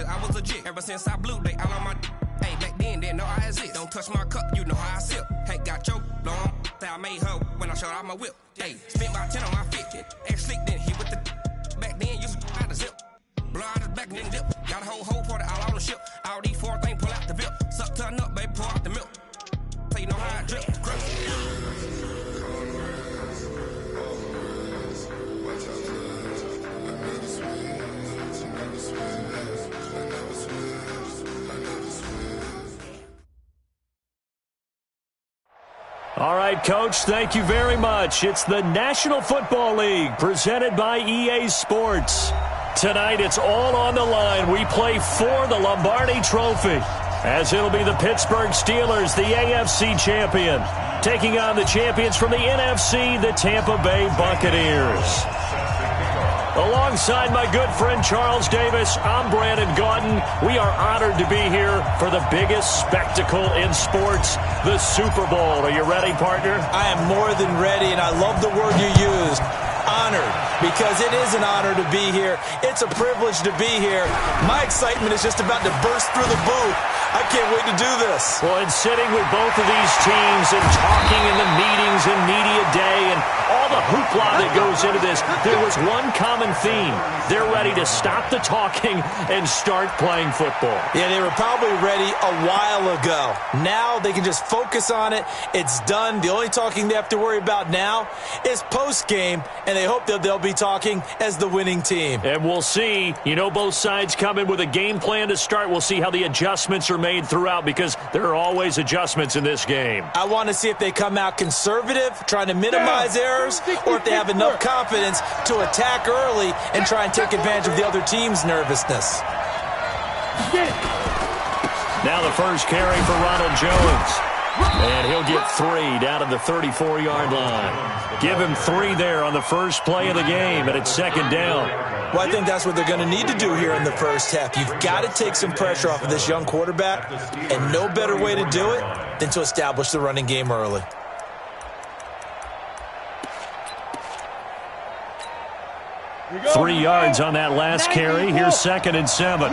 since I was legit. Ever since I blew, they all on my hey, back then, didn't know I exist. Don't touch my cup, you know how I sip. Hey, got your long that I made her when I showed out my whip. Hey, spent about 10 on my fit. Ex-slick, then hit with the back then, used to out the zip. Blow out his back and then dip. Got a whole party all on the ship. All these four things pull out the VIP. Suck turn up, baby, pour out the milk. So you know how I drip. All right, Coach, thank you very much. It's the National Football League presented by EA Sports. Tonight, it's all on the line. We play for the Lombardi Trophy, as it'll be the Pittsburgh Steelers, the AFC champion, taking on the champions from the NFC, the Tampa Bay Buccaneers. Alongside my good friend Charles Davis, I'm Brandon Gaudin. We are honored to be here for the biggest spectacle in sports, the Super Bowl. Are you ready, partner? I am more than ready, and I love the word you used. Honored, because it is an honor to be here. It's a privilege to be here. My excitement is just about to burst through the booth. I can't wait to do this. Well, and sitting with both of these teams and talking in the meetings and media day and all the hoopla that goes into this, there was one common theme. They're ready to stop the talking and start playing football. Yeah, they were probably ready a while ago. Now they can just focus on it. It's done. The only talking they have to worry about now is post-game, and they hope that they'll be talking as the winning team. And we'll see. You know, both sides come in with a game plan to start. We'll see how the adjustments are made throughout, because there are always adjustments in this game. I want to see if they come out conservative, trying to minimize errors, or if they have enough confidence to attack early and try and take advantage of the other team's nervousness. Now the first carry for Ronald Jones. And he'll get 3 down at the 34-yard line. Give him 3 there on the first play of the game, and it's second down. Well, I think that's what they're going to need to do here in the first half. You've got to take some pressure off of this young quarterback, and no better way to do it than to establish the running game early. Three yards on that last carry. Here's 2nd and 7.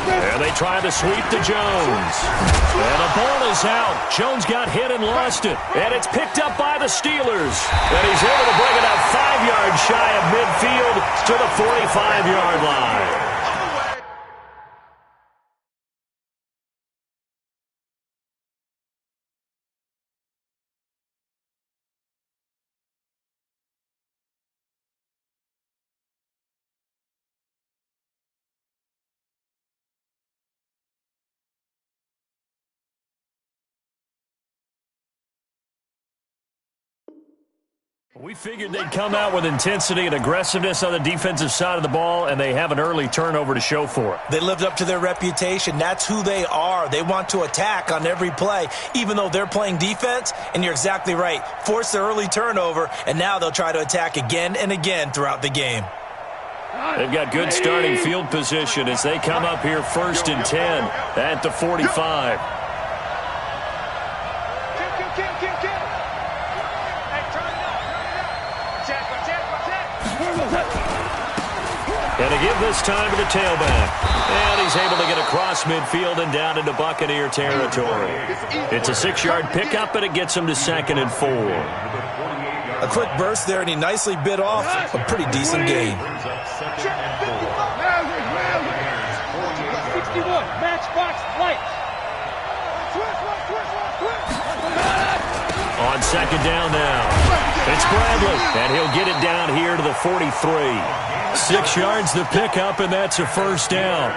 And they try to sweep to Jones. And the ball is out. Jones got hit and lost it. And it's picked up by the Steelers. And he's able to bring it up 5 yards shy of midfield to the 45-yard line. We figured they'd come out with intensity and aggressiveness on the defensive side of the ball, and they have an early turnover to show for it. They lived up to their reputation. That's who they are. They want to attack on every play, even though they're playing defense. And you're exactly right. Force the early turnover, and now they'll try to attack again and again throughout the game. They've got good starting field position as they come up here 1st and 10 at the 45. And to give this time to the tailback. And he's able to get across midfield and down into Buccaneer territory. It's a 6-yard pickup, and it gets him to 2nd and 4. A quick burst there, and he nicely bit off a pretty decent gain. 61, matchbox light. On 2nd down now. It's Bradley, and he'll get it down here to the 43. 6 yards the pickup, and that's a 1st down.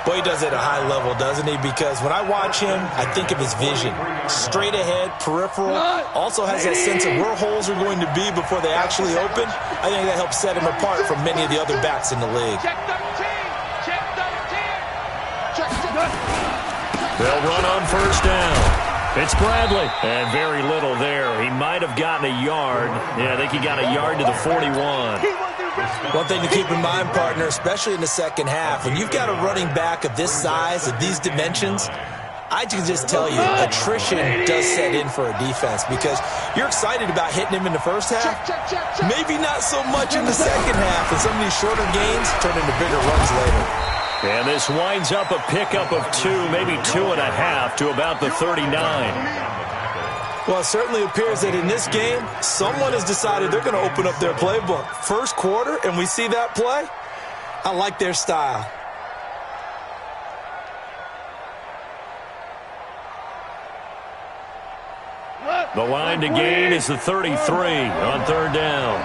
Boy, he does it at a high level, doesn't he? Because when I watch him, I think of his vision. Straight ahead, peripheral. Also has that sense of where holes are going to be before they actually open. I think that helps set him apart from many of the other backs in the league. They'll run on 1st down. It's Bradley. And very little there. He might have gotten a yard. Yeah, I think he got a yard to the 41. One thing to keep in mind, partner, especially in the second half, when you've got a running back of this size, of these dimensions, I can just tell you, attrition does set in for a defense because you're excited about hitting him in the first half. Maybe not so much in the second half, and some of these shorter gains turn into bigger runs later. And this winds up a pickup of 2, maybe 2.5 to about the 39. Well, it certainly appears that in this game, someone has decided they're going to open up their playbook. First quarter, and we see that play. I like their style. The line to gain is the 33 on third down.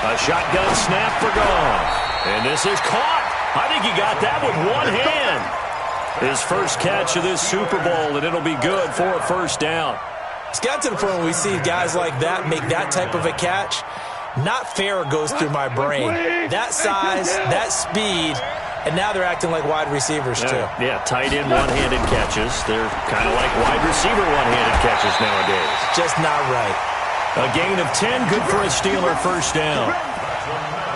A shotgun snap for Goff. And this is caught. I think he got that with one hand. His first catch of this Super Bowl, and it'll be good for a first down. It's got to the point where we see guys like that make that type of a catch. Not fair goes through my brain. That size, that speed, and now they're acting like wide receivers too. Yeah, tight end one-handed catches. They're kind of like wide receiver one-handed catches nowadays. Just not right. A gain of 10, good for a Steeler first down.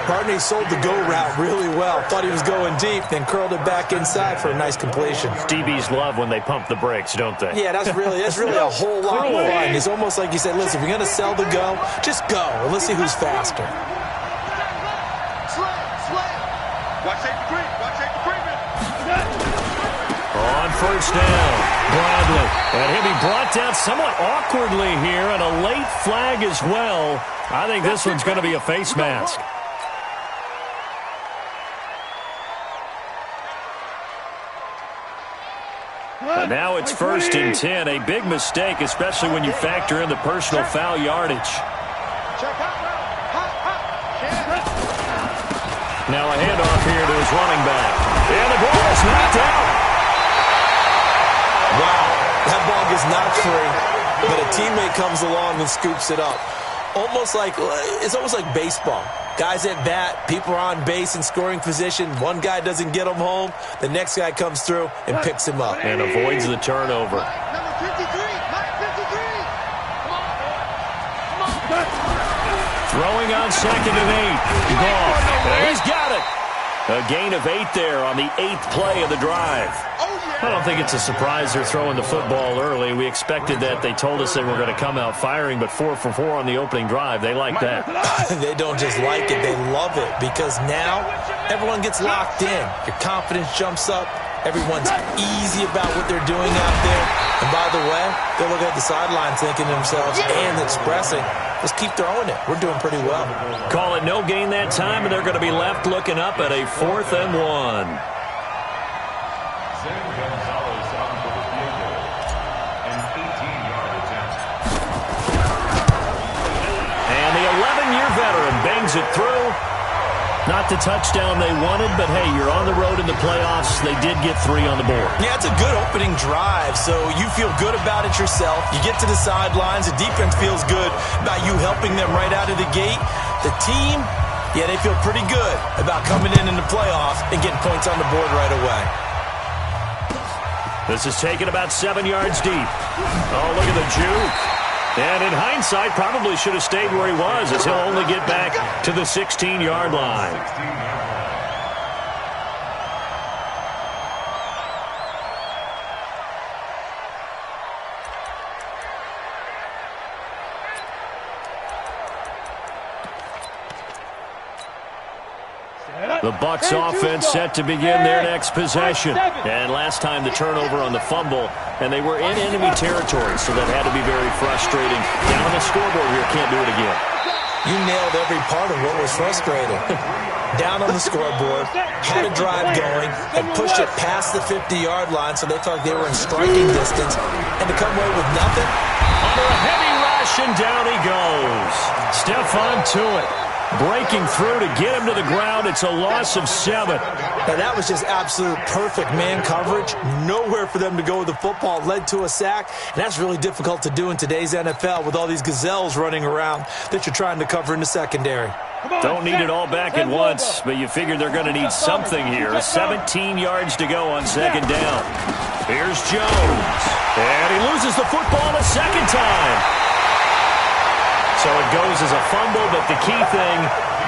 Partney sold the go route really well. Thought he was going deep, then curled it back inside for a nice completion. DBs love when they pump the brakes, don't they? Yeah, that's really a whole lot of fun. It's almost like you said, listen, if you're going to sell the go, just go, and let's see who's faster. On first down, Bradley. And he'll be brought down somewhat awkwardly here, and a late flag as well. I think this one's going to be a face mask. But now it's 1st and 10. A big mistake, especially when you factor in the personal foul yardage. Now a handoff here to his running back. And the ball is knocked out. Wow, that ball gets knocked free, but a teammate comes along and scoops it up. It's almost like baseball. Guys at bat, people are on base in scoring position. One guy doesn't get him home. The next guy comes through and picks him up. And avoids the turnover. Throwing on 2nd and 8. Goff. And he's got it. A gain of 8 there on the 8th play of the drive. I don't think it's a surprise they're throwing the football early. We expected that. They told us they were going to come out firing, but 4 for 4 on the opening drive. They like that. They don't just like it. They love it because now everyone gets locked in. Your confidence jumps up. Everyone's easy about what they're doing out there. And by the way, they're looking at the sideline thinking to themselves and expressing, let's keep throwing it. We're doing pretty well. Call it no gain that time, and they're going to be left looking up at a 4th and 1. And the 11-year veteran bangs it through. Not the touchdown they wanted, but hey, you're on the road in the playoffs. They did get 3 on the board. Yeah, it's a good opening drive, so you feel good about it yourself. You get to the sidelines. The defense feels good about you helping them right out of the gate. The team, yeah, they feel pretty good about coming in the playoffs and getting points on the board right away. This is taken about 7 yards deep. Oh, look at the juke. And in hindsight, probably should have stayed where he was, as he'll only get back to the 16-yard line. The Bucs offense set to begin their next possession. And last time the turnover on the fumble, and they were in enemy territory, so that had to be very frustrating. Down on the scoreboard here, can't do it again. You nailed every part of what was frustrating. Down on the scoreboard, had a drive going, and pushed it past the 50-yard line, so they thought they were in striking distance, and to come away with nothing. Under a heavy rush, and down he goes. Stephon Tuitt breaking through to get him to the ground. It's a loss of 7. Now, that was just absolute perfect man coverage. Nowhere for them to go with the football. Led to a sack, and that's really difficult to do in today's NFL with all these gazelles running around that you're trying to cover in the secondary. Don't need it all back at once, but you figure they're going to need something here. 17 yards to go on 2nd down. Here's Jones, and he loses the football a second time. So it goes as a fumble, but the key thing,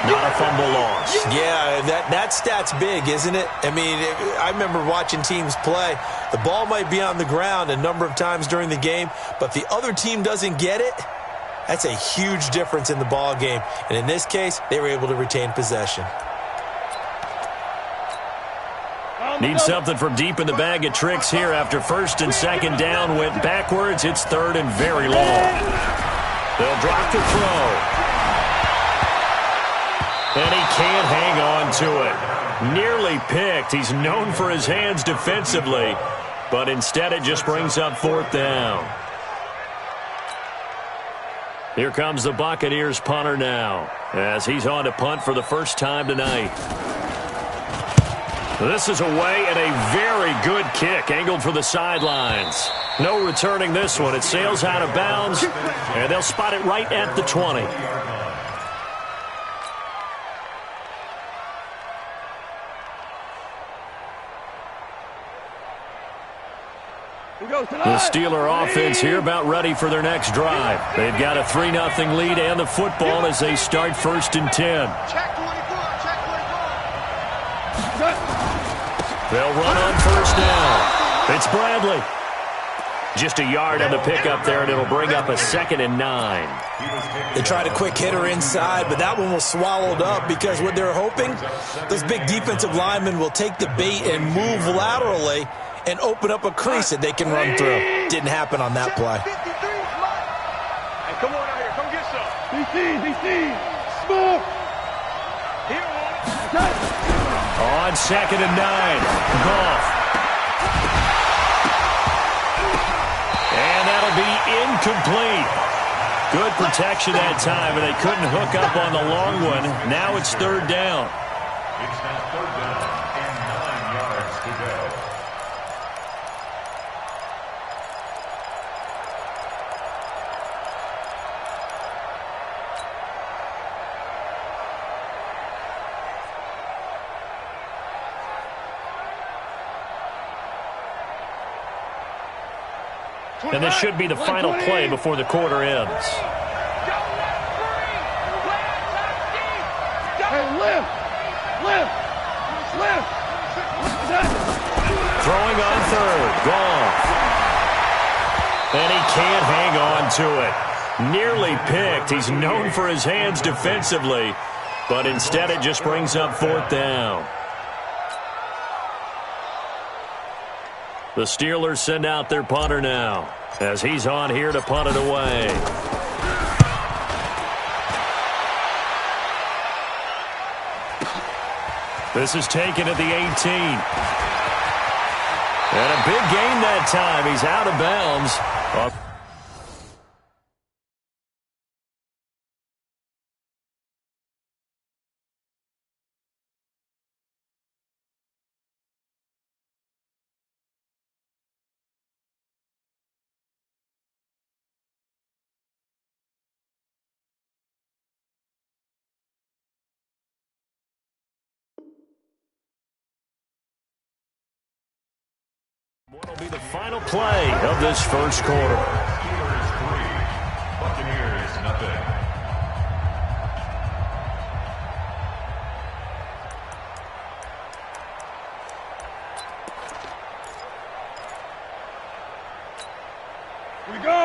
Not a fumble loss. Yeah, that stat's big, isn't it? I mean, I remember watching teams play. The ball might be on the ground a number of times during the game, but the other team doesn't get it. That's a huge difference in the ball game. And in this case, they were able to retain possession. Need something from deep in the bag of tricks here after first and second down went backwards. It's third and very long. They'll drop the throw. And he can't hang on to it. Nearly picked. He's known for his hands defensively, but instead it just brings up fourth down. Here comes the Buccaneers punter now, as he's on to punt for the first time tonight. This is away and a very good kick, angled for the sidelines. No returning this one. It sails out of bounds, and they'll spot it right at the 20. The Steeler offense here about ready for their next drive. They've got a 3-0 lead and the football as they start first and 10. They'll run on first down. It's Bradley. Just a yard on the pickup there, and it'll bring up a 2nd and 9. They tried a quick hitter inside, but that one was swallowed up because what they're hoping, those big defensive linemen will take the bait and move laterally and open up a crease that they can run through. Didn't happen on that play. Hey, come on out here. Come get some. BC. Smoke. On 2nd and 9. Goff. And that'll be incomplete. Good protection that time, and they couldn't hook up on the long one. Now it's third down. It's now third down and 9 yards to go. And this should be the final play before the quarter ends. Hey, lift. Throwing on third. Goff. And he can't hang on to it. Nearly picked. He's known for his hands defensively, but instead it just brings up fourth down. The Steelers send out their punter now, as he's on here to punt it away. This is taken at the 18. And a big gain that time. He's out of bounds. What will be the final play of this first quarter? Steelers 3, Buccaneers nothing.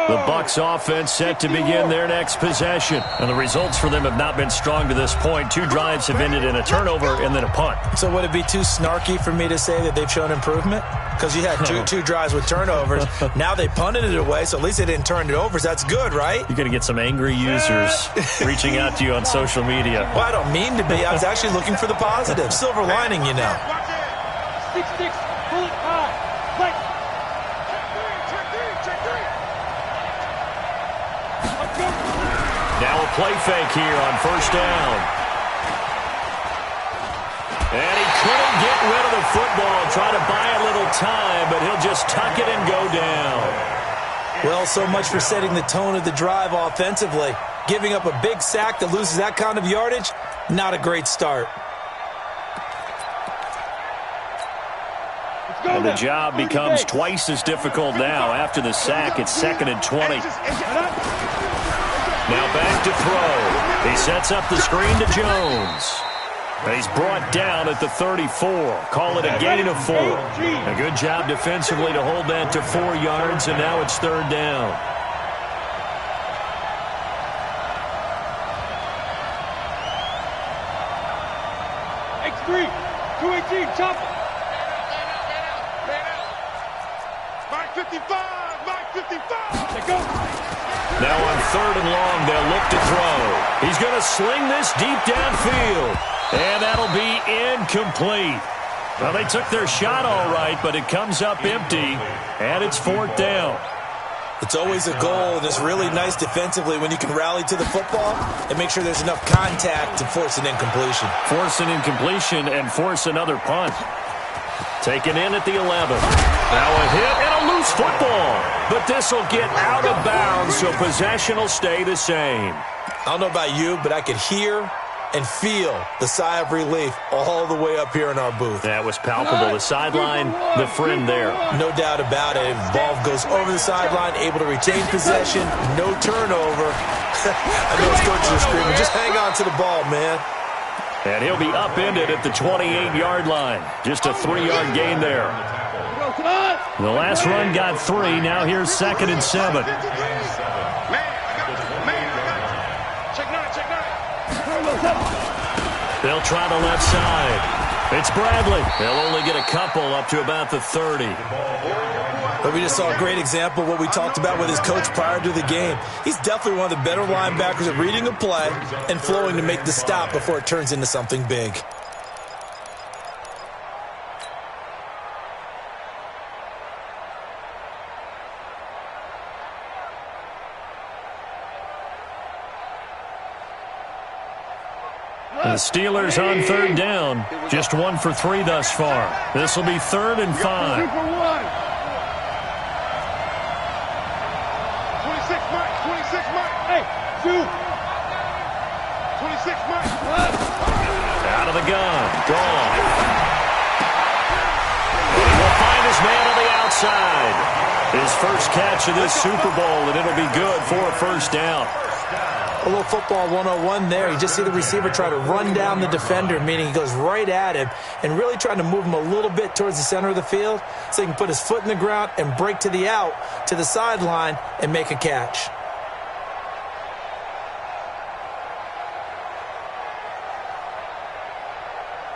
The Bucs offense set to begin their next possession. And the results for them have not been strong to this point. 2 drives have ended in a turnover and then a punt. So would it be too snarky for me to say that they've shown improvement? Because you had two drives with turnovers. Now they punted it away, so at least they didn't turn it over. So that's good, right? You're going to get some angry users reaching out to you on social media. Well, I don't mean to be. I was actually looking for the positive. Silver lining, you know. 6-6. Pull it high. Play. Now a play fake here on first down. And he couldn't get rid of the football. Trying to buy a little time, but he'll just tuck it and go down. Well, so much for setting the tone of the drive offensively. Giving up a big sack that loses that kind of yardage, not a great start. And the job becomes twice as difficult now. After the sack, it's 2nd and 20. Now back to throw. He sets up the screen to Jones. And he's brought down at the 34. Call it a gain of 4. A good job defensively to hold that to 4 yards, and now it's 3rd down. X3, 218, chopper. Mark 55, Mark 55. Let go. Now on 3rd and long, they'll look to throw. He's going to sling this deep downfield. And that'll be incomplete. Well, they took their shot all right, but it comes up empty, and it's 4th down. It's always a goal, and it's really nice defensively when you can rally to the football and make sure there's enough contact to force an incompletion. Force an incompletion and force another punt. Taken in at the 11. Now a hit and a loose football. But this will get out of bounds, so possession will stay the same. I don't know about you, but I could hear and feel the sigh of relief all the way up here in our booth. That was palpable. The sideline, the friend there. No doubt about it. Ball goes over the sideline, able to retain possession, no turnover. I know his coaches are screaming, just hang on to the ball, man. And he'll be upended at the 28-yard line. Just a 3-yard gain there. The last run got 3. Now here's 2nd and 7. They'll try the left side. It's Bradley. They'll only get a couple up to about the 30. But we just saw a great example of what we talked about with his coach prior to the game. He's definitely one of the better linebackers at reading a play and flowing to make the stop before it turns into something big. The Steelers on 3rd down. Just 1 for 3 thus far. This will be 3rd and 5. 26 Mike, 26 Mike. Hey, shoot. 26 Mike. Out of the gun. Gone. He will find his man on the outside. His first catch of this Super Bowl, and it'll be good for a 1st down. A little football 101 there. You just see the receiver try to run down the defender, meaning he goes right at him and really trying to move him a little bit towards the center of the field so he can put his foot in the ground and break to the out, to the sideline, and make a catch.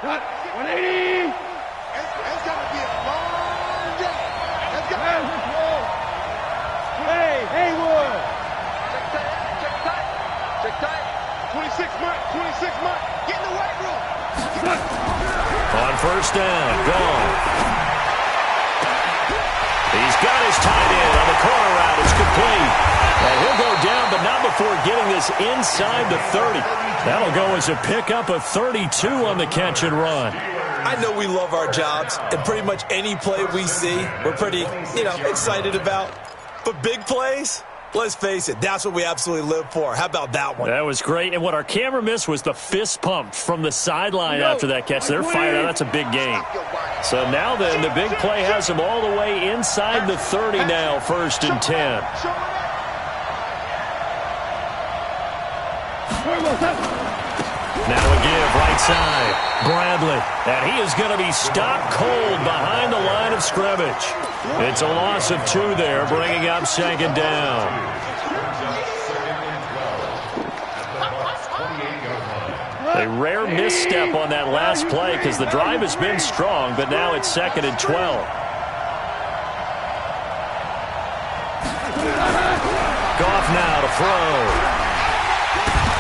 Cut, 180. It's going to be a long day. Let's go. Hey, Haywood. Check tight. 26 Mike, 26 Mike. Get in the weight room. On 1st down, gone. He's got his tight end on the corner route. It's complete. And he'll go down, but not before getting this inside the 30. That'll go as a pickup of 32 on the catch and run. I know we love our jobs, and pretty much any play we see, we're pretty, excited about. But big plays? Let's face it, that's what we absolutely live for. How about that one? That was great. And what our camera missed was the fist pump from the sideline after that catch. They're fired out. That's a big gain. So now then, the big play has them all the way inside the 30 now, 1st and 10. Now a give, right side. Bradley. And he is going to be stopped cold behind the line of scrimmage. It's a loss of 2 there, bringing up 2nd down. A rare misstep on that last play because the drive has been strong, but now it's 2nd and 12. Goff now to throw.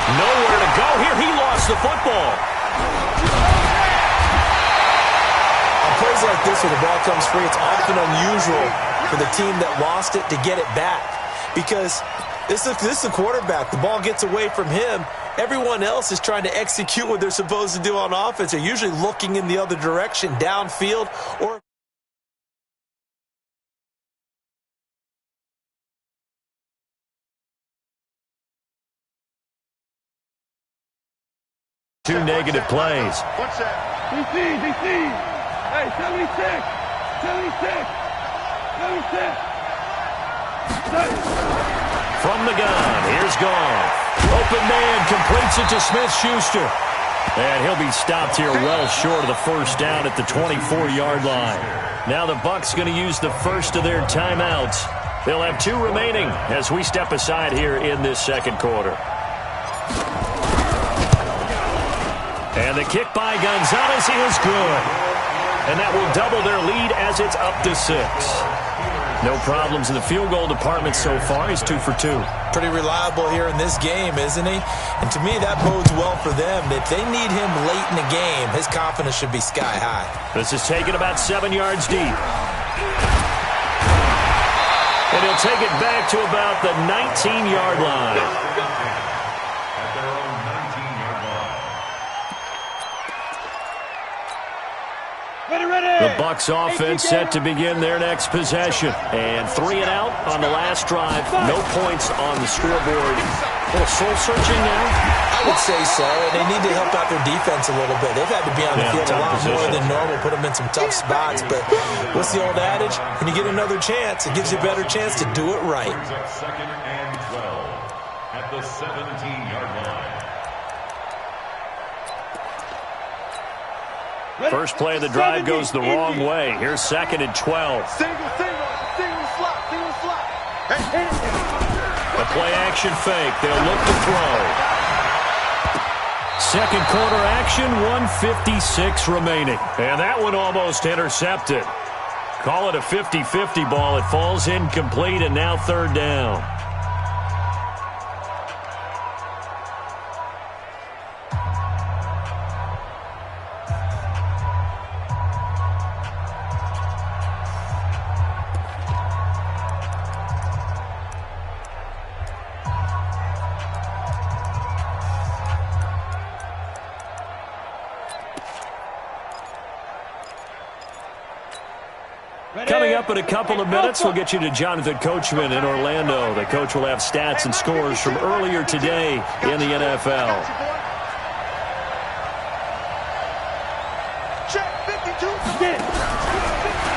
Nowhere to go here. He lost the football. On plays like this where the ball comes free, it's often unusual for the team that lost it to get it back. Because this is the quarterback. The ball gets away from him. Everyone else is trying to execute what they're supposed to do on offense. They're usually looking in the other direction, downfield, or two negative plays. What's that? DC. Hey, 76. 76. from the gun. Here's Goff. Open man completes it to Smith-Schuster. And he'll be stopped here well short of the first down at the 24-yard line. Now the Bucs going to use the first of their timeouts. They'll have 2 remaining as we step aside here in this second quarter. And the kick by Gonzalez is good. And that will double their lead as it's up to 6. No problems in the field goal department so far. He's 2 for 2. Pretty reliable here in this game, isn't he? And to me, that bodes well for them. If they need him late in the game, his confidence should be sky high. This is taken about 7 yards deep. And he'll take it back to about the 19-yard line. At their own 19-yard line. The Bucs offense set to begin their next possession. And 3 and out on the last drive. No points on the scoreboard. A little soul-searching now? I would say so, and they need to help out their defense a little bit. They've had to be on the field a lot more than normal, put them in some tough spots. But what's the old adage? When you get another chance, it gives you a better chance to do it right. Second and 12 at the 17-yard line. First play of the drive goes the wrong way. Here's second and 12. Single slot. A play-action fake. They'll look to throw. Second quarter action, 1:56 remaining. And that one almost intercepted. Call it a 50-50 ball. It falls incomplete, and now third down. Coming up in a couple of minutes, we'll get you to Jonathan Coachman in Orlando. The coach will have stats and scores from earlier today in the NFL.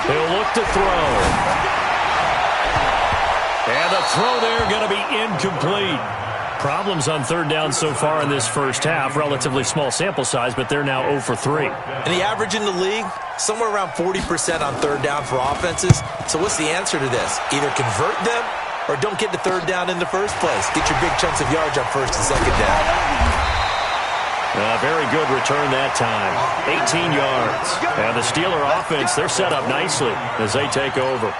He'll look to throw. And the throw there going to be incomplete. Problems on third down so far in this first half. Relatively small sample size, but they're now 0 for 3. And the average in the league, somewhere around 40% on third down for offenses. So what's the answer to this? Either convert them or don't get to third down in the first place. Get your big chunks of yards on first and second down. Very good return that time. 18 yards. And the Steeler offense, they're set up nicely as they take over.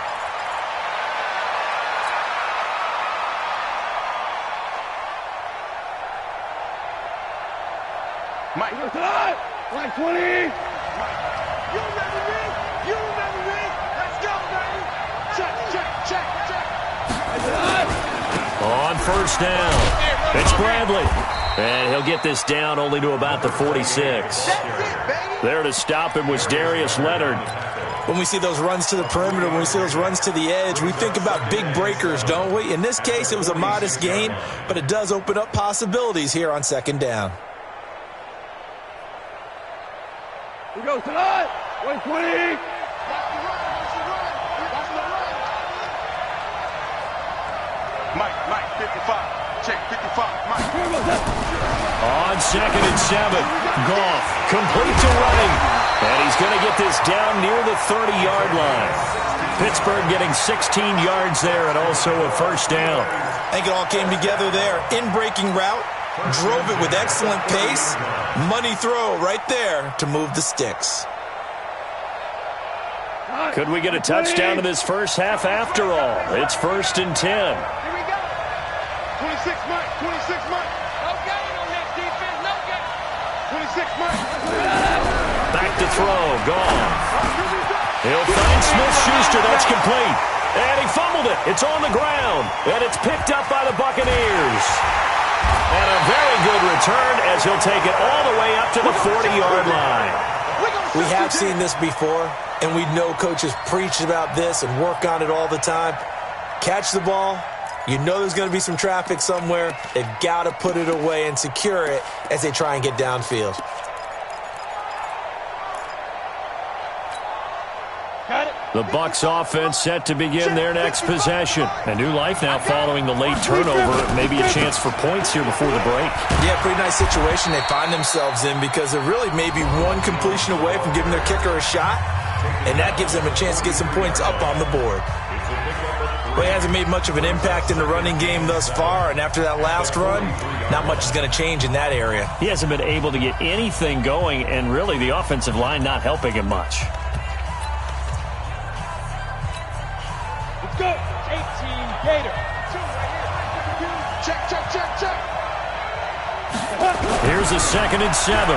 Mike, like 20. You remember me? Let's go, baby. Check. On first down, it's Bradley. And he'll get this down only to about the 46. There to stop him was Darius Leonard. When we see those runs to the perimeter, when we see those runs to the edge, we think about big breakers, don't we? In this case, it was a modest gain, but it does open up possibilities here on second down. We go tonight. 120. Mike, 55. Check, 55. Mike. On second and 7, Goff complete to running. And he's going to get this down near the 30-yard line. Pittsburgh getting 16 yards there and also a first down. I think it all came together there. In-breaking route. Drove it with excellent pace. Money throw right there to move the sticks. Could we get a touchdown in this first half after all? It's first and 10. Here we go. 26 Mike. No gain on that defense. No gain. 26 Mike. Back to throw. Goff. He'll find Smith-Schuster. That's complete. And he fumbled it. It's on the ground. And it's picked up by the Buccaneers. And a very good return as he'll take it all the way up to the 40-yard line. We have seen this before, and we know coaches preach about this and work on it all the time. Catch the ball. You know there's going to be some traffic somewhere. They've got to put it away and secure it as they try and get downfield. Got it. The Bucs offense set to begin their next possession. A new life now following the late turnover. Maybe a chance for points here before the break. Yeah, pretty nice situation they find themselves in because they're really maybe one completion away from giving their kicker a shot, and that gives them a chance to get some points up on the board. Well, he hasn't made much of an impact in the running game thus far, and after that last run, not much is going to change in that area. He hasn't been able to get anything going, and really the offensive line not helping him much. Go. 18 Gator. Check, check, check, check. Here's a 2nd and 7.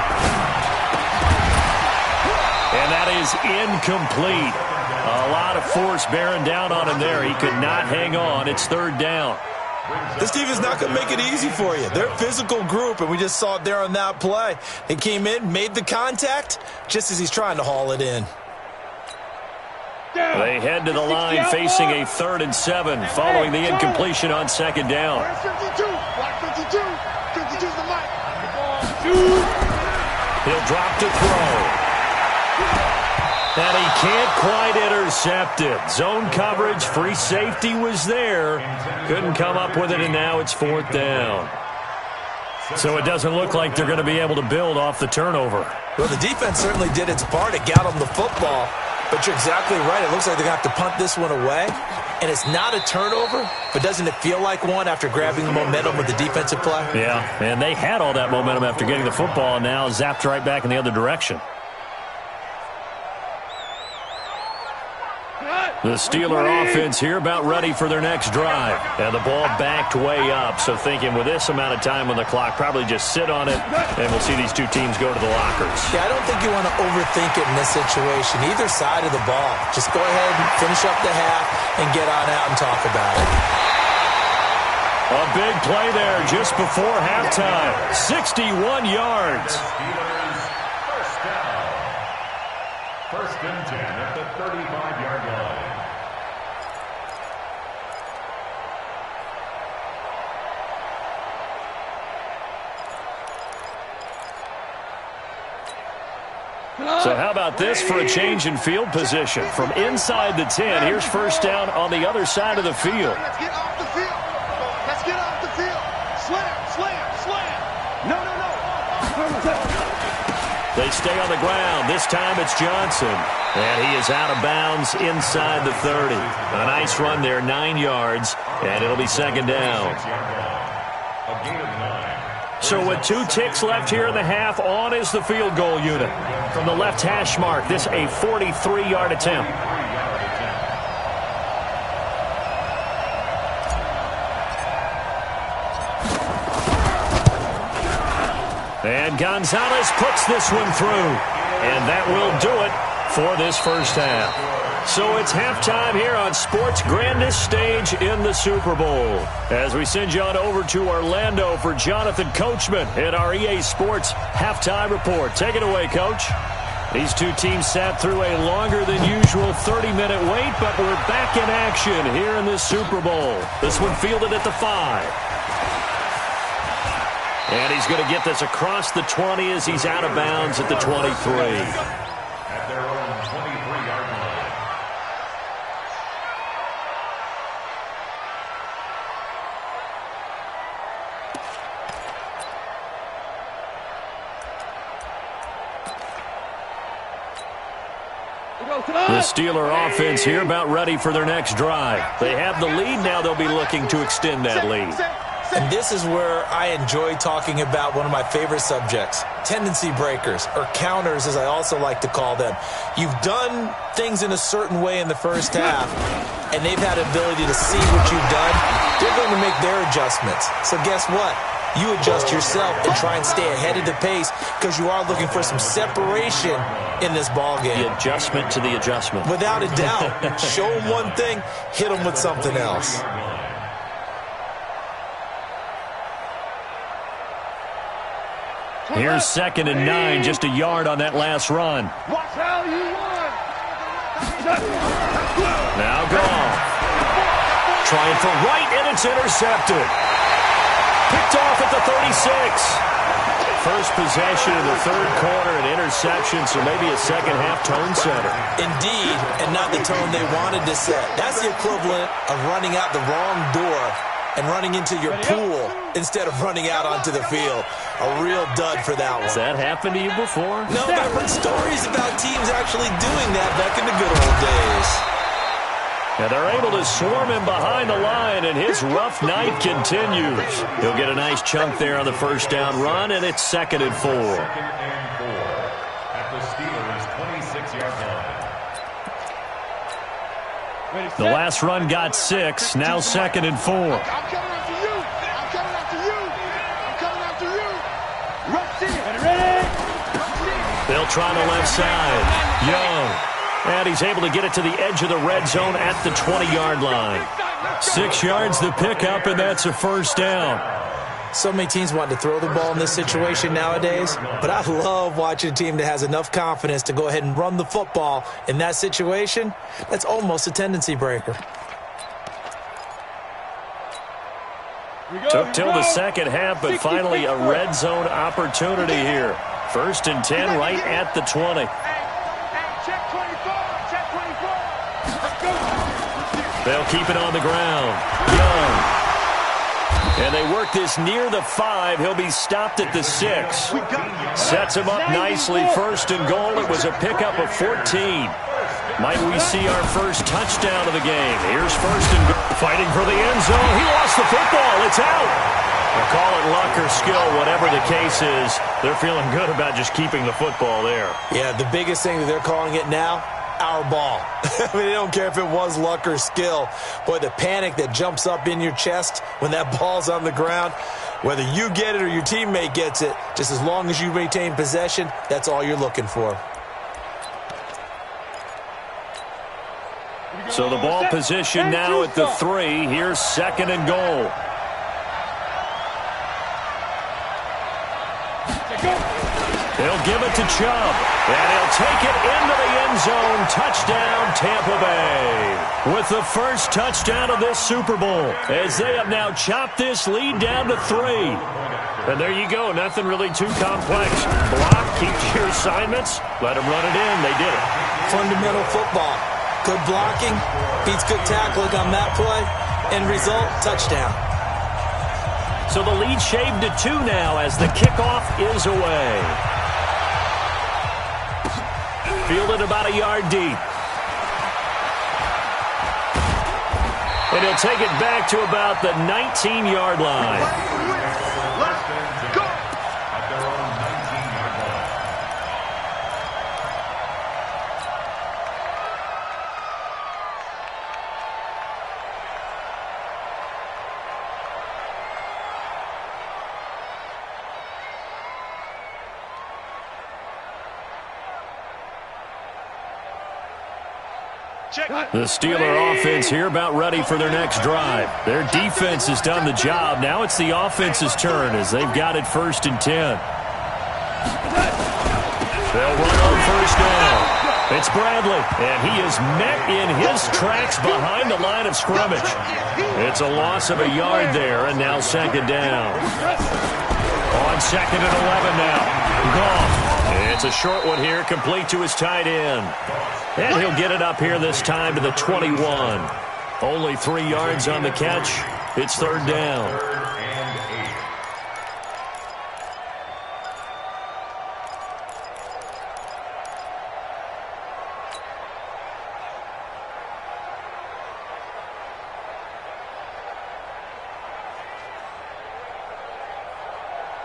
And that is incomplete. A lot of force bearing down on him there. He could not hang on. It's 3rd down. This team is not going to make it easy for you. They're a physical group, and we just saw it there on that play. They came in, made the contact, just as he's trying to haul it in. They head to the line facing a 3rd and 7 following the incompletion on 2nd down. 52. Block 52. 52's the mic. He'll drop to throw. And he can't quite intercept it. Zone coverage, free safety was there. Couldn't come up with it, and now it's 4th down. So it doesn't look like they're going to be able to build off the turnover. Well, the defense certainly did its part. It got them the football. But you're exactly right. It looks like they're going to have to punt this one away. And it's not a turnover, but doesn't it feel like one after grabbing the momentum with the defensive play? Yeah, and they had all that momentum after getting the football, and now zapped right back in the other direction. The Steeler offense here about ready for their next drive. And the ball backed way up, so thinking with this amount of time on the clock, probably just sit on it, and we'll see these two teams go to the lockers. Yeah, I don't think you want to overthink it in this situation, either side of the ball. Just go ahead and finish up the half and get on out and talk about it. A big play there just before halftime. 61 yards. First down. 1st and 10 at the 35-yard line. So how about this for a change in field position? From inside the 10, here's 1st down on the other side of the field. Let's get off the field. Let's get off the field. Slam, slam, slam. No, no, no. They stay on the ground. This time it's Johnson. And he is out of bounds inside the 30. A nice run there, 9 yards, and it'll be 2nd down. A gain of 9. So with 2 ticks left here in the half, on is the field goal unit. From the left hash mark, this a 43-yard attempt. And Gonzalez puts this one through. And that will do it for this 1st half. So it's halftime here on sports' grandest stage in the Super Bowl. As we send you on over to Orlando for Jonathan Coachman in our EA Sports halftime report. Take it away, Coach. These two teams sat through a longer than usual 30-minute wait, but we're back in action here in the Super Bowl. This one fielded at the 5. And he's going to get this across the 20 as he's out of bounds at the 23. At their own 23-yard line. The Steeler offense here about ready for their next drive. They have the lead now. They'll be looking to extend that lead. And this is where I enjoy talking about one of my favorite subjects, tendency breakers, or counters as I also like to call them. You've done things in a certain way in the first half, and they've had ability to see what you've done. They're going to make their adjustments. So guess what? You adjust yourself and try and stay ahead of the pace because you are looking for some separation in this ballgame. The adjustment to the adjustment. Without a doubt. Show them one thing, hit them with something else. Here's 2nd and 9, just a yard on that last run. Watch how you run. Now gone. Trying for right, and it's intercepted. Picked off at the 36. first possession in the third quarter, an interception, so maybe a second-half tone setter. Indeed, and not the tone they wanted to set. That's the equivalent of running out the wrong door and running into your pool instead of running out onto the field. A real dud for that one. Has that happened to you before? No, but I've heard stories about teams actually doing that back in the good old days. And they're able to swarm him behind the line, and his rough night continues. He'll get a nice chunk there on the first down run, and it's 2nd and 4. At the Steelers' 26-yard line. The last run got 6, now 2nd and 4. I'm coming after you. I'm coming after you. I'm coming after you. Rush in. Ready? They'll try the left side. Young. And he's able to get it to the edge of the red zone at the 20-yard line. 6 yards the pickup, and that's a first down. So many teams want to throw the ball in this situation nowadays, but I love watching a team that has enough confidence to go ahead and run the football in that situation. That's almost a tendency breaker. Took till the second half, but finally a red zone opportunity here. 1st and 10 right at the 20. Check 24. Check 24. Let's go. They'll keep it on the ground. Young. And they work this near the 5. He'll be stopped at the 6. Sets him up nicely. 1st and goal. It was a pickup of 14. Might we see our first touchdown of the game? Here's 1st and goal. Fighting for the end zone. He lost the football. It's out. They'll call it luck or skill, whatever the case is. They're feeling good about just keeping the football there. Yeah, the biggest thing that they're calling it now, our ball. I mean, they don't care if it was luck or skill. Boy, the panic that jumps up in your chest when that ball's on the ground, whether you get it or your teammate gets it, just as long as you maintain possession, that's all you're looking for. So the ball position now at the 3. Here's 2nd and goal. He'll give it to Chubb, and he'll take it into the end zone. Touchdown, Tampa Bay. With the first touchdown of this Super Bowl, as they have now chopped this lead down to 3. And there you go, nothing really too complex. Block, keep to your assignments, let them run it in. They did it. Fundamental football. Good blocking, beats good tackling on that play. End result, touchdown. So the lead shaved to 2 now as the kickoff is away. Fielded about a yard deep. And he'll take it back to about the 19-yard line. At their own 19-yard line. The Steeler offense here about ready for their next drive. Their defense has done the job. Now it's the offense's turn as they've got it 1st and 10. They'll run on 1st down. It's Bradley, and he is met in his tracks behind the line of scrimmage. It's a loss of a yard there, and now 2nd down. On 2nd and 11 now. Goff. It's a short one here, complete to his tight end. And he'll get it up here this time to the 21. Only 3 yards on the catch. It's 3rd down.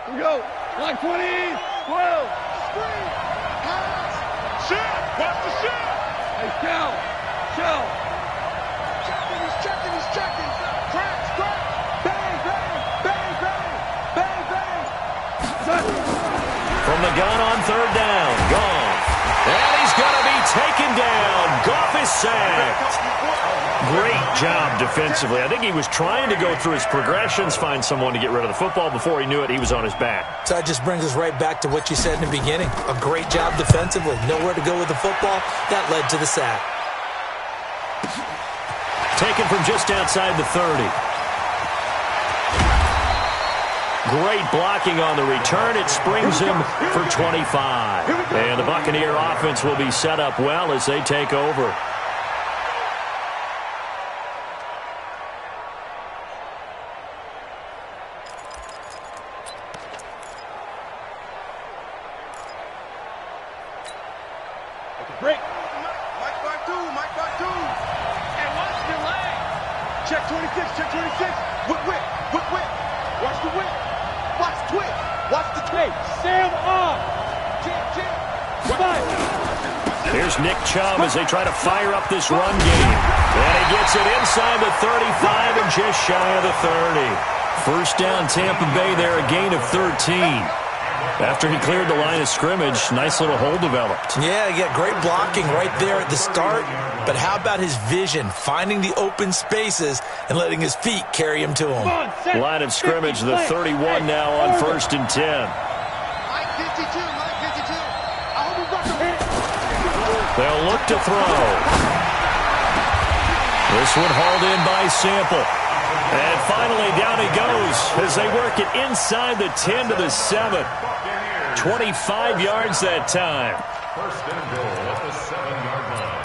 Here we go. Like 20, 12. Screen. Pass. Shot. Watch the shot. Hey, Shell. Checking, he's checking. Cracks. Bang, bang, bang, bang, bang, bang. From the gun on 3rd down. Goff. And he's going to be taken down. Goff is sacked. Great job defensively. I think he was trying to go through his progressions, find someone to get rid of the football. Before he knew it, he was on his back. So that just brings us right back to what you said in the beginning. A great job defensively. Nowhere to go with the football. That led to the sack. Taken from just outside the 30. Great blocking on the return. It springs him for 25. And the Buccaneer offense will be set up well as they take over. Break. Mike by two. And watch the leg. Check 26, check 26. Whip. Watch the whip. Watch the twist. Watch the twist. Sam off. Jam. Here's Nick Chubb as they try to fire up this run game. And he gets it inside the 35 and just shy of the 30. First down Tampa Bay there, a gain of 13. After he cleared the line of scrimmage, nice little hole developed. Yeah, great blocking right there at the start. But how about his vision, finding the open spaces and letting his feet carry him to him? Line of scrimmage, the 31 now on 1st and 10. Mike 52. They'll look to throw. This one hauled in by Sample. And finally down he goes as they work it inside the 10 to the 7. 25 yards that time. First and goal at the 7-yard line.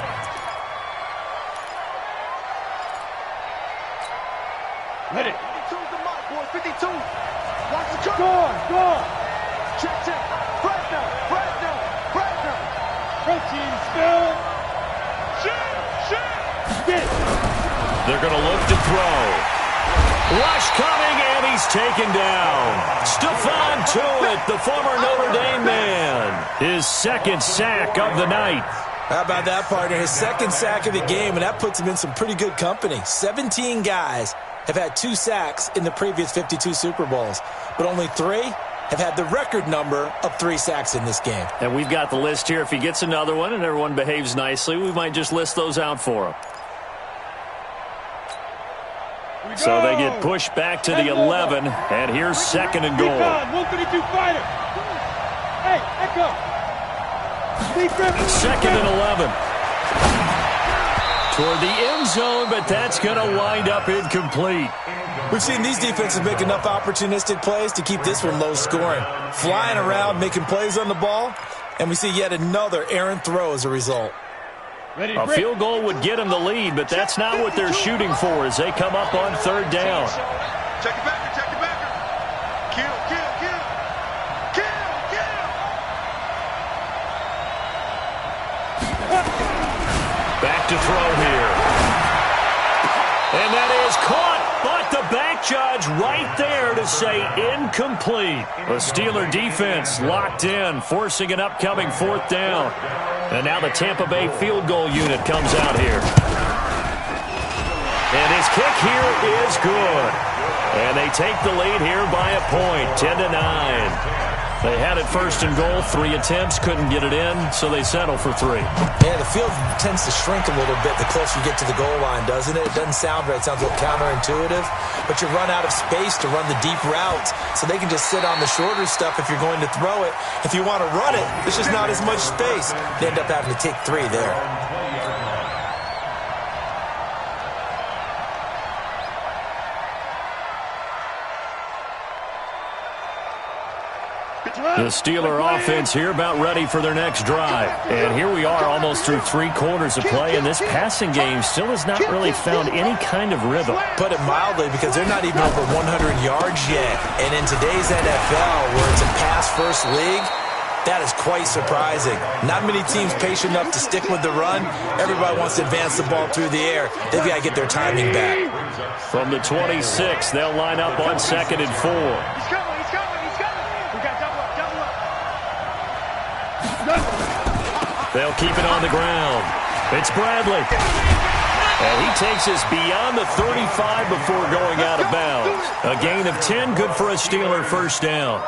Ready. 52's the mark, boys. 52. Watch the turn. Score. Check. Press down. Protein spill. Shit. They're going to look to throw. Rush coming, and he's taken down. Stephon Tuitt, the former Notre Dame man. His second sack of the night. How about that, partner? His second sack of the game, and that puts him in some pretty good company. 17 guys have had 2 sacks in the previous 52 Super Bowls, but only 3 have had the record number of 3 sacks in this game. And we've got the list here. If he gets another one and everyone behaves nicely, we might just list those out for him. So they get pushed back to the 11, and here's 2nd and goal. 152 fighter. Hey, echo. 2nd and 11. Toward the end zone, but that's going to wind up incomplete. We've seen these defenses make enough opportunistic plays to keep this one low scoring. Flying around, making plays on the ball, and we see yet another errant throw as a result. A field goal would get them the lead, but that's not what they're shooting for as they come up on 3rd down. Check it back. Kill. Back to throw here. And that is caught, but the back judge right there to say incomplete. The Steeler defense locked in, forcing an upcoming 4th down. And now the Tampa Bay field goal unit comes out here. And his kick here is good. And they take the lead here by a point, 10-9. They had it 1st and goal, 3 attempts, couldn't get it in, so they settle for 3. Yeah, the field tends to shrink a little bit the closer you get to the goal line, doesn't it? It doesn't sound right. It sounds a little counterintuitive, but you run out of space to run the deep routes, so they can just sit on the shorter stuff if you're going to throw it. If you want to run it, there's just not as much space. They end up having to take 3 there. The Steeler offense here about ready for their next drive. And here we are almost through 3 quarters of play, and this passing game still has not really found any kind of rhythm. Put it mildly, because they're not even over 100 yards yet. And in today's NFL, where it's a pass-first league, that is quite surprising. Not many teams patient enough to stick with the run. Everybody wants to advance the ball through the air. They've got to get their timing back. From the 26, they'll line up on 2nd and 4. He's coming. We got double up. They'll keep it on the ground. It's Bradley. And he takes us beyond the 35 before going out of bounds. A gain of 10, good for a Steeler 1st down.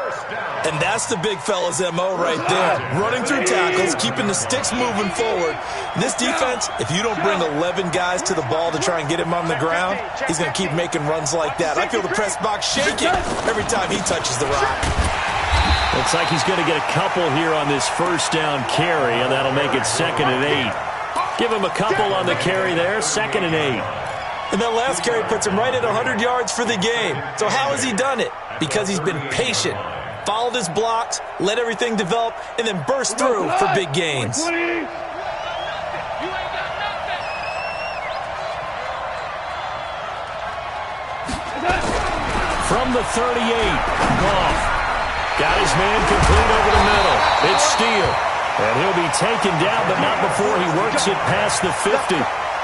And that's the big fella's MO right there. Running through tackles, keeping the sticks moving forward. This defense, if you don't bring 11 guys to the ball to try and get him on the ground, he's going to keep making runs like that. I feel the press box shaking every time he touches the rock. Looks like he's going to get a couple here on this 1st down carry, and that'll make it 2nd and 8. Give him a couple on the carry there, 2nd and 8. And that last carry puts him right at 100 yards for the game. So how has he done it? Because he's been patient, followed his blocks, let everything develop, and then burst through for big gains. From the 38, Goff got his man complete over the middle. It's Steele. And he'll be taken down, but not before he works it past the 50.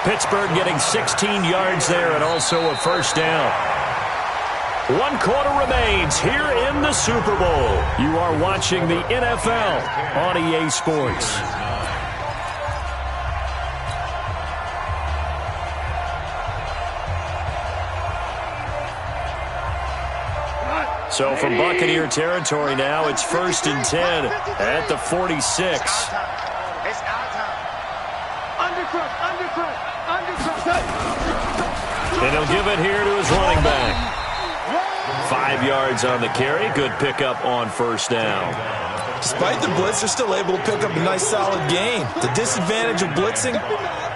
Pittsburgh getting 16 yards there and also a first down. 1 quarter remains here in the Super Bowl. You are watching the NFL on EA Sports. So from Buccaneer territory now, it's 1st and 10 at the 46. It's our time. Undercut. And he'll give it here to his running back. 5 yards on the carry. Good pickup on first down. Despite the blitz, they're still able to pick up a nice solid gain. The disadvantage of blitzing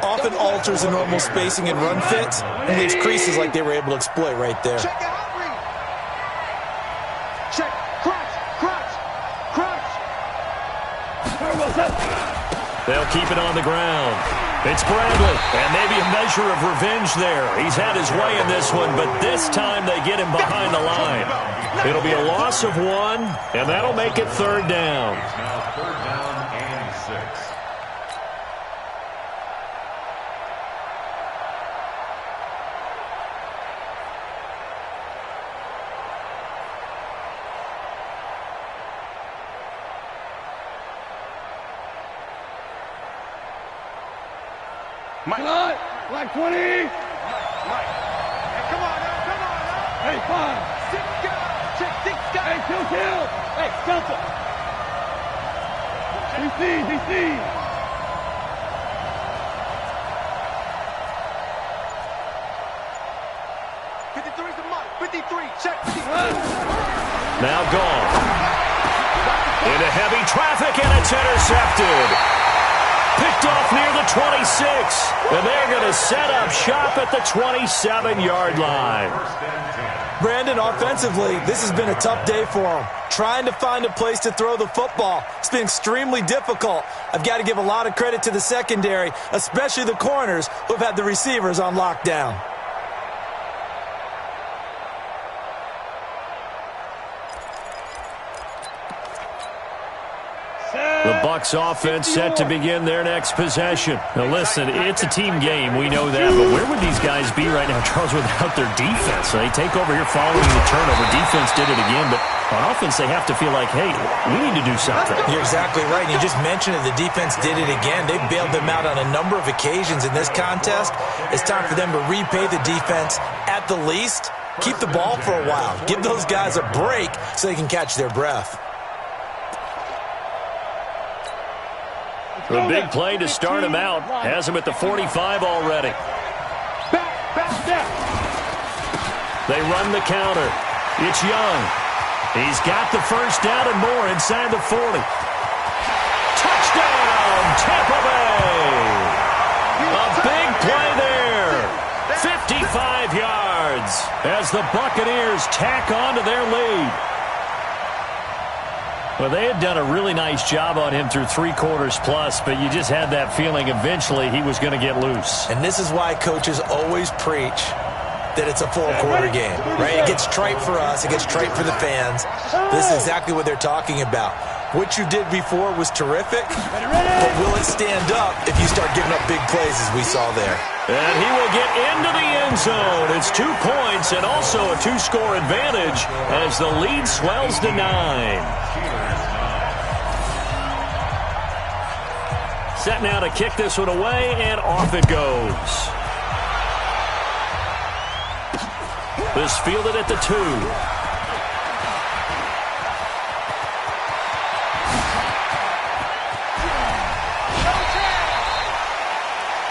often alters the normal spacing and run fits and leaves creases like they were able to exploit right there. Check out read. Check. Crunch. They'll keep it on the ground. It's Bradley, and maybe a measure of revenge there. He's had his way in this one, but this time they get him behind the line. It'll be a loss of 1, and that'll make it 3rd down. Now 3rd down and 6. Mike. Like 20. Mike. Hey, come on now. Hey, 5. 6 guys. Check 6 guys. Hey, kill. Hey, Delta. DC. 53's the Mike. 53. Check. Now gone. Into heavy traffic, and it's intercepted. Picked off near the 26, and they're going to set up shop at the 27-yard line. Brandon, offensively, this has been a tough day for him. Trying to find a place to throw the football. It's been extremely difficult. I've got to give a lot of credit to the secondary, especially the corners who've had the receivers on lockdown. The Bucs offense set to begin their next possession. Now listen, it's a team game, we know that, but where would these guys be right now, Charles, without their defense? They take over here following the turnover. Defense did it again, but on offense they have to feel like, hey, we need to do something. You're exactly right. You just mentioned it. The defense did it again. They bailed them out on a number of occasions in this contest. It's time for them to repay the defense at the least. Keep the ball for a while. Give those guys a break so they can catch their breath. The big play to start him out has him at the 45 already. They run the counter. It's Young. He's got the first down and more inside the 40. Touchdown, Tampa Bay. A big play there. 55 yards as the Buccaneers tack on to their lead. Well, they had done a really nice job on him through 3 quarters plus, but you just had that feeling eventually he was going to get loose. And this is why coaches always preach that it's a 4-quarter game, right? It gets trite for us. It gets trite for the fans. This is exactly what they're talking about. What you did before was terrific, but will it stand up if you start giving up big plays as we saw there? And he will get into the end zone. It's 2 points and also a 2-score advantage as the lead swells to 9. Set now to kick this one away, and off it goes. This fielded at the 2.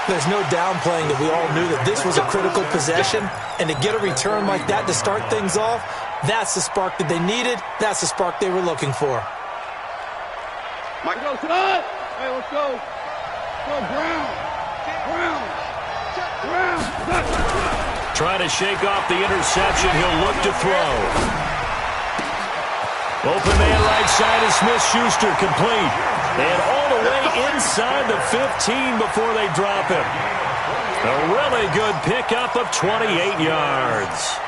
There's no downplaying that we all knew that this was a critical possession, and to get a return like that to start things off, that's the spark that they needed. That's the spark they were looking for. Mike, go tonight. Hey, let's go. Go Brown. Trying to shake off the interception. He'll look to throw. Open man right side is Smith-Schuster, complete. And all the way inside the 15 before they drop him. A really good pickup of 28 yards.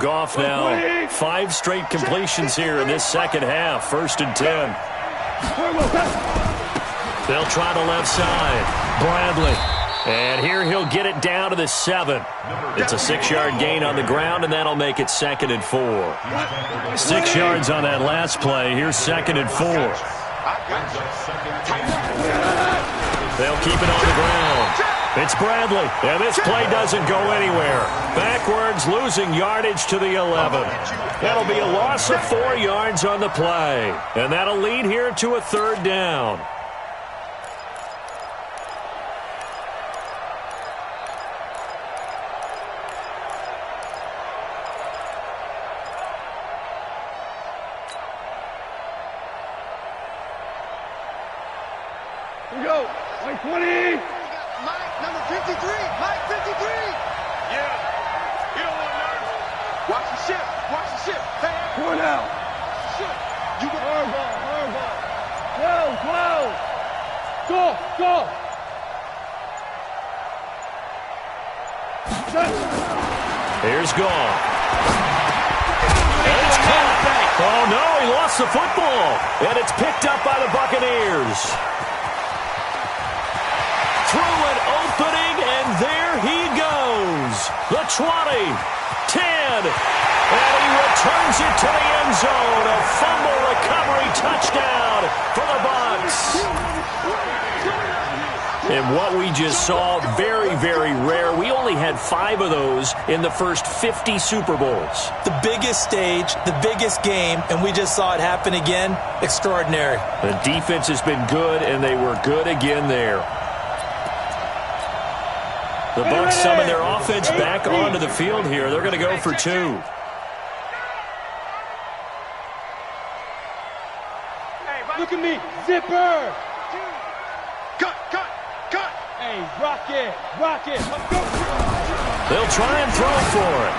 Goff now 5 straight completions here in this second half. 1st and 10. They'll try the left side. Bradley. And here he'll get it down to the 7. It's a 6-yard gain on the ground, and that'll make it 2nd and 4. 6 yards on that last play. Here's 2nd and 4. They'll keep it on the ground. It's Bradley, and this play doesn't go anywhere. Backwards, losing yardage to the 11. That'll be a loss of 4 yards on the play, and that'll lead here to a 3rd down. Here we go. Mike 20. Mike, number 53. Mike 53. Yeah. You don't want nerves. Watch the ship. Watch the ship. Hey. Going out. Ship. You got hardball. Go. Here's Goff. And it's caught. Oh, no, he lost the football. And it's picked up by the Buccaneers. Through an opening, and there he goes. The 20, 10, and he returns it to the end zone. A fumble recovery touchdown for the Bucs. And what we just saw, very, very rare. We only had 5 of those in the first 50 Super Bowls. The biggest stage, the biggest game, and we just saw it happen again. Extraordinary. The defense has been good, and they were good again there. The Bucs summon their offense back onto the field here. They're going to go for 2. Look at me. Zipper. Cut. Hey, rock it. They'll try and throw for it.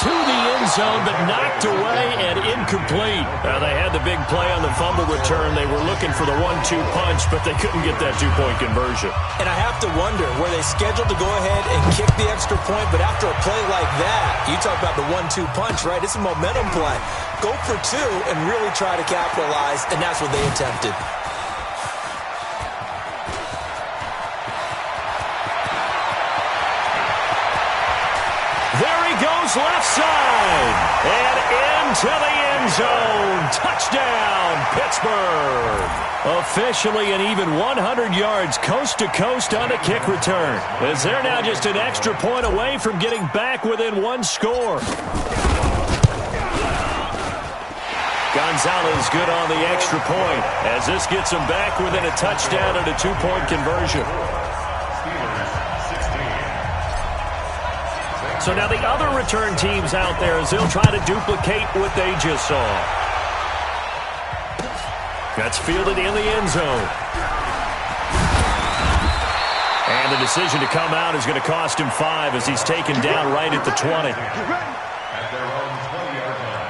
To the end zone, but knocked away and incomplete. They had the big play on the fumble return. They were looking for the 1-2 punch, but they couldn't get that 2-point conversion. And I have to wonder, were they scheduled to go ahead and kick the extra point, but after a play like that, you talk about the 1-2 punch, right? It's a momentum play. Go for 2 and really try to capitalize, and that's what they attempted. Goes left side and into the end zone. Touchdown, Pittsburgh. Officially an even 100 yards coast to coast on the kick return, as they're now just an extra point away from getting back within 1 score. Gonzalez good on the extra point, as this gets them back within a touchdown and a 2-point conversion. So now the other return teams out there as they'll try to duplicate what they just saw. That's fielded in the end zone. And the decision to come out is going to cost him 5 as he's taken down right at the 20. At their own 20-yard line.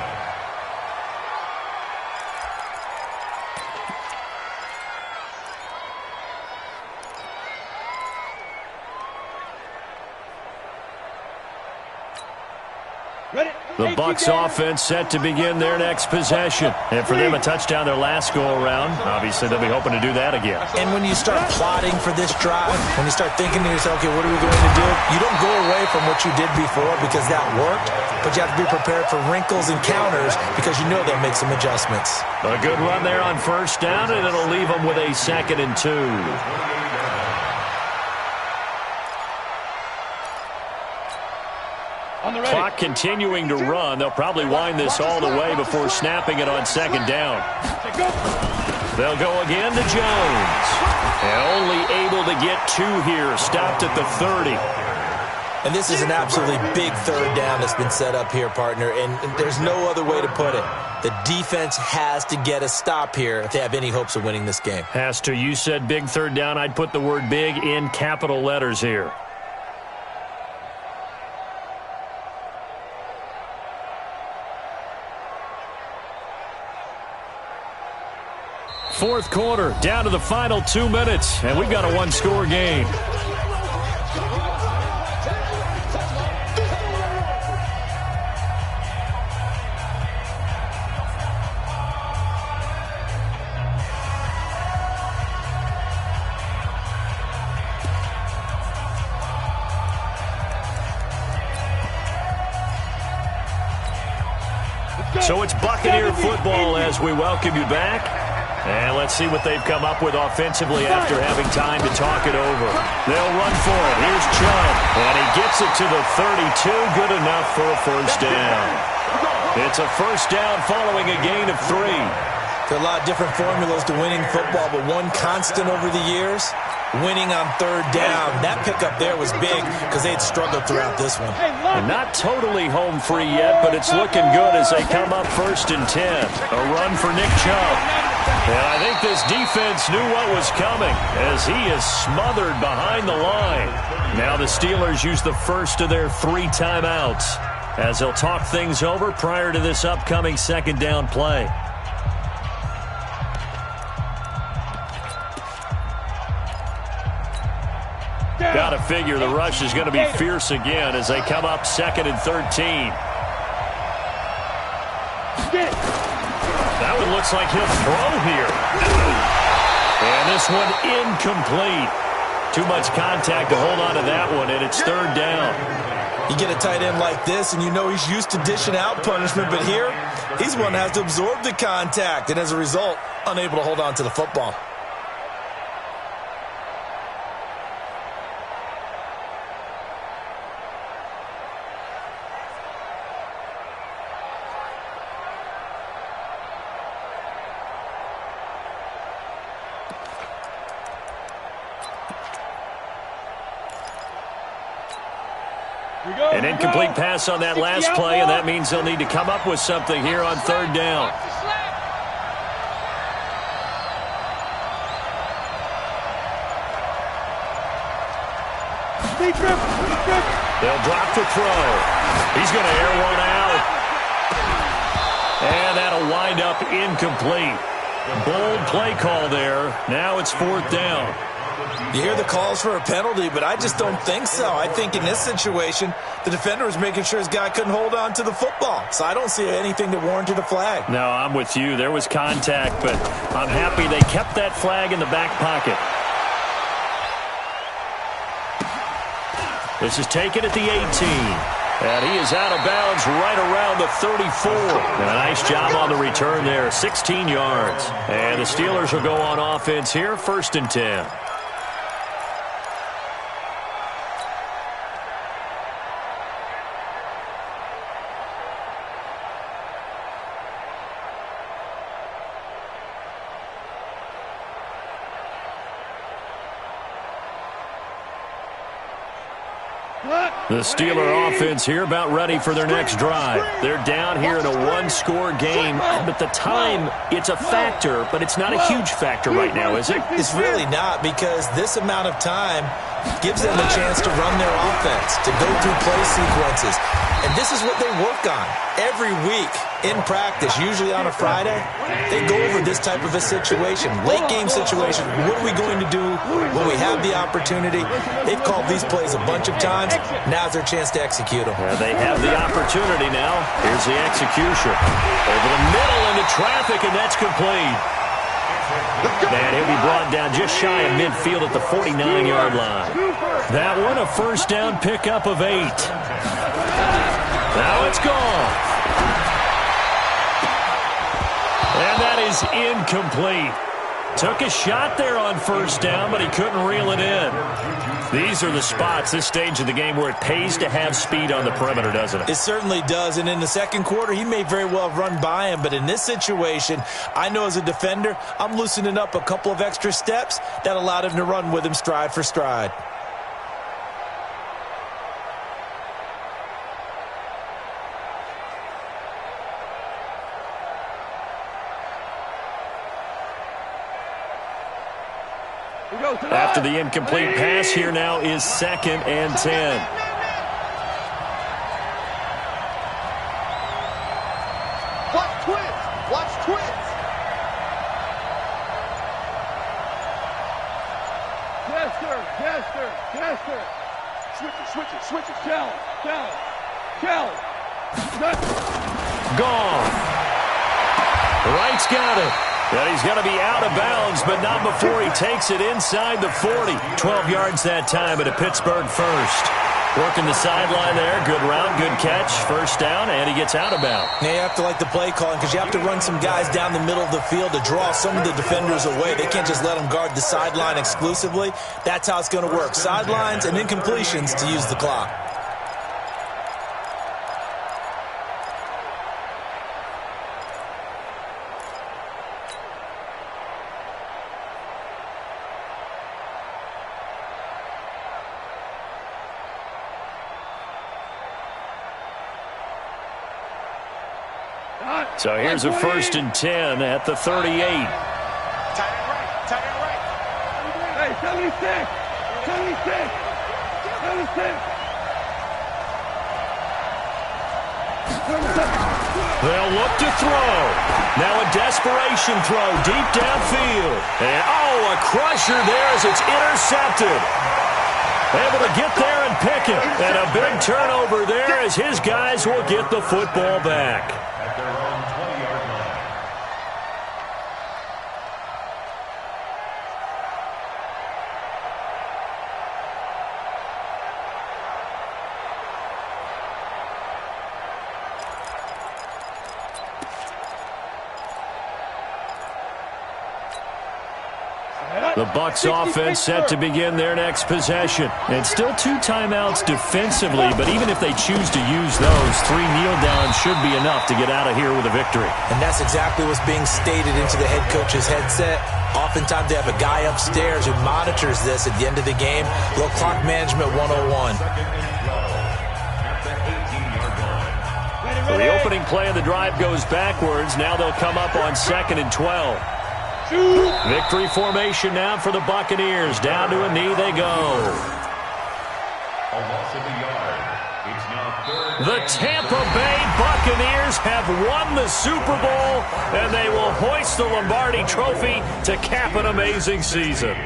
The Bucs offense set to begin their next possession. And for them, a touchdown their last go-around. Obviously, they'll be hoping to do that again. And when you start plotting for this drive, when you start thinking to yourself, okay, what are we going to do? You don't go away from what you did before because that worked, but you have to be prepared for wrinkles and counters because you know they'll make some adjustments. A good run there on 1st down, and it'll leave them with a 2nd and 2. Clock continuing to run. They'll probably wind this all the way before snapping it on 2nd down. They'll go again to Jones. And only able to get 2 here. Stopped at the 30. And this is an absolutely big third down that's been set up here, partner, and there's no other way to put it. The defense has to get a stop here if they have any hopes of winning this game. Has to. You said big third down. I'd put the word big in capital letters here. Fourth quarter, down to the final 2 minutes, and we've got a one-score game. So it's Buccaneer football as we welcome you back. And let's see what they've come up with offensively after having time to talk it over. They'll run for it. Here's Chubb. And he gets it to the 32. Good enough for a first down. It's a first down following a gain of 3. There are a lot of different formulas to winning football, but one constant over the years, winning on third down. That pickup there was big because they had struggled throughout this one. And not totally home free yet, but it's looking good as they come up 1st and 10. A run for Nick Chubb. And I think this defense knew what was coming as he is smothered behind the line. Now the Steelers use the first of their 3 timeouts as they'll talk things over prior to this upcoming second down play. Got to figure the rush is going to be fierce again as they come up 2nd and 13. That one looks like he'll throw here. And this one incomplete. Too much contact to hold on to that one, and it's 3rd down. You get a tight end like this, and you know he's used to dishing out punishment, but here, he's one that has to absorb the contact, and as a result, unable to hold on to the football. An incomplete pass on that last play, and that means they'll need to come up with something here on 3rd down. They'll drop the throw. He's going to air one out. And that'll wind up incomplete. Bold play call there. Now it's 4th down. You hear the calls for a penalty, but I just don't think so. I think in this situation, the defender was making sure his guy couldn't hold on to the football. So I don't see anything that warranted a flag. No, I'm with you. There was contact, but I'm happy they kept that flag in the back pocket. This is taken at the 18. And he is out of bounds right around the 34. And a nice job on the return there, 16 yards. And the Steelers will go on offense here, 1st and 10. The Steeler offense here about ready for their next drive. They're down here in a one-score game, but the time, it's a factor, but it's not a huge factor right now, is it? It's really not, because this amount of time gives them a chance to run their offense, to go through play sequences. And this is what they work on every week in practice, usually on a Friday. They go over this type of a situation, late game situation. What are we going to do when we have the opportunity? They've called these plays a bunch of times. Now's their chance to execute them. Yeah, they have the opportunity now. Here's the execution. Over the middle into traffic, and that's complete. Man, he'll be brought down just shy of midfield at the 49-yard line. That one, a first down pickup of 8. Now it's gone. And that is incomplete. Took a shot there on first down, but he couldn't reel it in. These are the spots, this stage of the game, where it pays to have speed on the perimeter, doesn't it? It certainly does, and in the second quarter, he may very well have run by him, but in this situation, I know as a defender, I'm loosening up a couple of extra steps that allowed him to run with him stride for stride. After the incomplete pass, here now is 2nd and 10. Watch twins. Watch twins. Chester. Switch it. Challenge. Gone. Wright's got it. And he's going to be out of bounds, but not before he takes it inside the 40. 12 yards that time at a Pittsburgh first. Working the sideline there. Good route, good catch. First down, and he gets out of bounds. Now you have to like the play calling because you have to run some guys down the middle of the field to draw some of the defenders away. They can't just let them guard the sideline exclusively. That's how it's going to work. Sidelines and incompletions to use the clock. So here's a 1st and 10 at the 38. Tight end right. Hey, 76. They'll look to throw. Now a desperation throw deep downfield. And, a crusher there as it's intercepted. Able to get there and pick it. And a big turnover there as his guys will get the football back. At their own 20-yard line. The Bucs offense set to begin their next possession. And still 2 timeouts defensively, but even if they choose to use those, 3 kneel downs should be enough to get out of here with a victory. And that's exactly what's being stated into the head coach's headset. Oftentimes they have a guy upstairs who monitors this at the end of the game. Little clock management 101. Well, the opening play of the drive goes backwards. Now they'll come up on 2nd and 12. Victory formation now for the Buccaneers. Down to a knee they go. A loss of a yard. It's now 3rd. The Tampa Bay Buccaneers have won the Super Bowl, and they will hoist the Lombardi Trophy to cap an amazing season.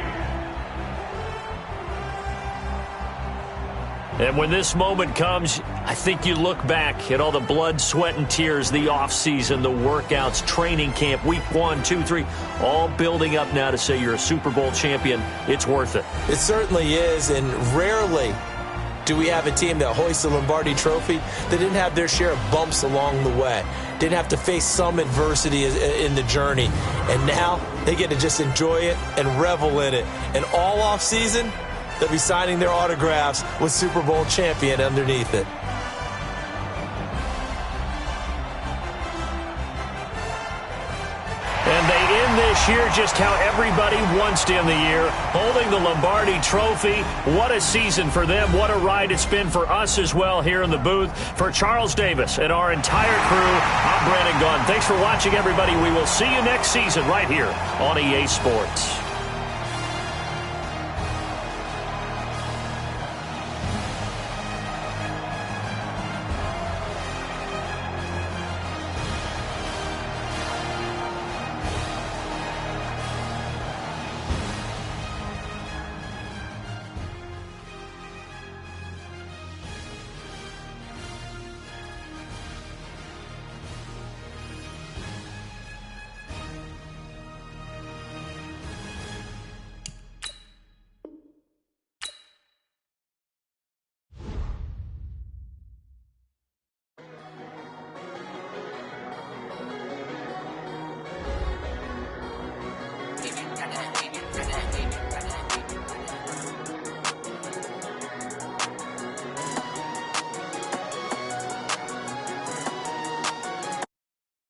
And when this moment comes, I think you look back at all the blood, sweat, and tears, the offseason, the workouts, training camp, week 1, 2, 3, all building up now to say you're a Super Bowl champion. It's worth it. It certainly is, and rarely do we have a team that hoists the Lombardi Trophy that didn't have their share of bumps along the way, didn't have to face some adversity in the journey, and now they get to just enjoy it and revel in it. And all offseason, they'll be signing their autographs with Super Bowl champion underneath it. And they end this year just how everybody wants to end the year, holding the Lombardi Trophy. What a season for them. What a ride it's been for us as well here in the booth. For Charles Davis and our entire crew, I'm Brandon Gaughan. Thanks for watching, everybody. We will see you next season right here on EA Sports.